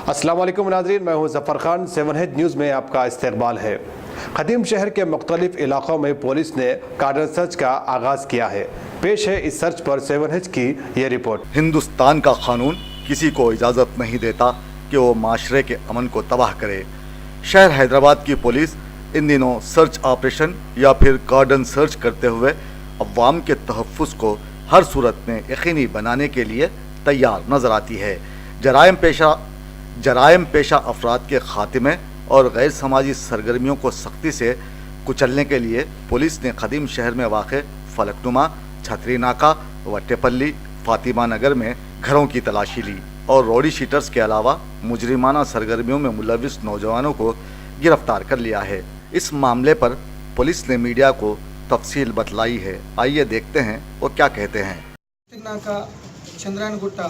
अस्सलाम वालेकुम नाज़रीन, मैं हूँ ज़फ़र खान। 7 हिट न्यूज़ में आपका इस्तकबाल है। ख़दीम शहर के मुख्तलिफ इलाक़ों में पुलिस ने कार्डन सर्च का आगाज़ किया है। पेश है इस सर्च पर 7 हिट की ये रिपोर्ट। हिंदुस्तान का कानून किसी को इजाज़त नहीं देता कि वो माशरे के अमन को तबाह करे। शहर हैदराबाद की पुलिस इन दिनों सर्च ऑपरेशन या फिर कार्डन सर्च करते हुए अवाम के तहफ़्फ़ुज़ को हर सूरत में यकीनी बनाने के लिए तैयार नज़र आती है। जराइम पेशा अफराद के खात्मे और गैर समाजी सरगर्मियों को सख्ती से कुचलने के लिए पुलिस ने ख़दीम शहर में वाक़ फलकनुमा, छतरी नाका, वट्टेपल्ली, फातिमा नगर में घरों की तलाशी ली और रोडी शीटर्स के अलावा मुजरिमाना सरगर्मियों में मुलविस नौजवानों को गिरफ्तार कर लिया है। इस मामले पर पुलिस ने मीडिया को तफसील बतलाई है। आइए देखते हैं वो क्या कहते हैं। नाका, चंद्रायन गुट्टा,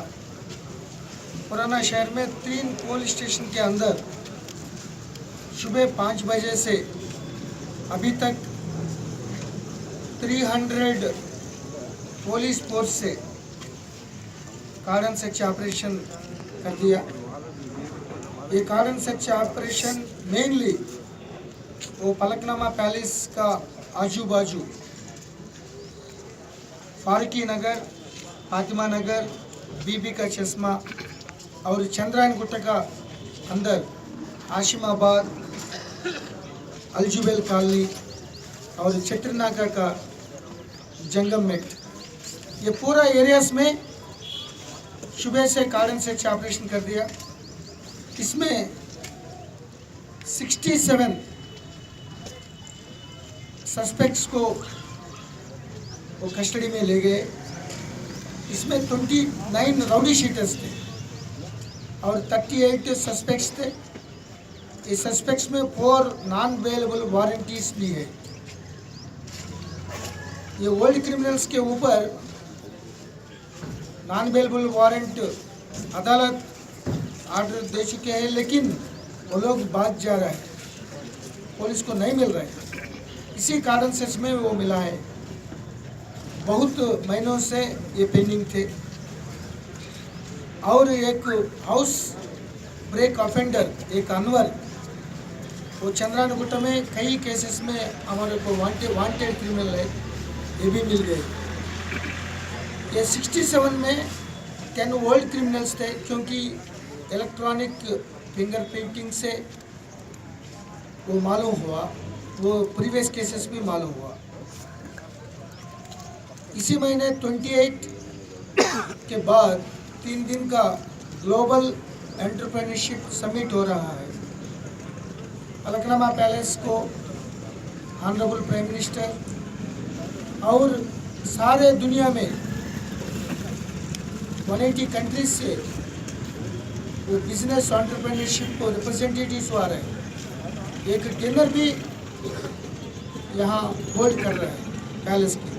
पुराना शहर में 3 पुलिस स्टेशन के अंदर सुबह 5 बजे से अभी तक 300 पुलिस फोर्स से कार्डन सर्च ऑपरेशन कर दिया। ये कार्डन सर्च ऑपरेशन मेनली वो फलकनुमा पैलेस का आजू बाजू, फारूकी नगर, फातिमा नगर, बीबी का चश्मा और चंद्रायन गुट्टा का अंदर आशिमाबाद, अलजुबेल कॉलोनी और छतरनाका का जंगम मेट, ये पूरा एरियाज में सुबह से कार्डन सर्च ऑपरेशन कर दिया। इसमें 67 सस्पेक्ट्स को वो कस्टडी में ले गए। इसमें 29 राउडी शीटर्स थे और 38 सस्पेक्ट्स थे। इस सस्पेक्ट्स में 4 नॉन बेलेबल वारंटीज भी है। ये वर्ल्ड क्रिमिनल्स के ऊपर नॉन बेलेबल वारंट अदालत ऑर्डर दे चुके हैं, लेकिन वो लोग भाग जा रहे हैं, पुलिस को नहीं मिल रहे हैं। इसी कार्डन सर्च में वो मिला है। बहुत महीनों से ये पेंडिंग थे। और एक हाउस ब्रेक ऑफेंडर, एक अनवर, वो चंद्रायन गुट्टा में कई केसेस में हमारे को वांटेड क्रिमिनल है, ये भी मिल गए। ये 67 में 10 वर्ल्ड क्रिमिनल्स थे, क्योंकि इलेक्ट्रॉनिक फिंगरप्रिंटिंग से वो मालूम हुआ, वो प्रीवियस केसेस भी मालूम हुआ। इसी महीने 28 के बाद 3 दिन का ग्लोबल एंटरप्रेन्योरशिप समिट हो रहा है। फलकनुमा पैलेस को ऑनरेबल प्राइम मिनिस्टर और सारे दुनिया में 180 कंट्रीज से वो बिजनेस एंटरप्रेन्योरशिप को रिप्रेजेंटेटिव्स आ रहे हैं। एक डिनर भी यहाँ होल्ड कर रहे हैं पैलेस की।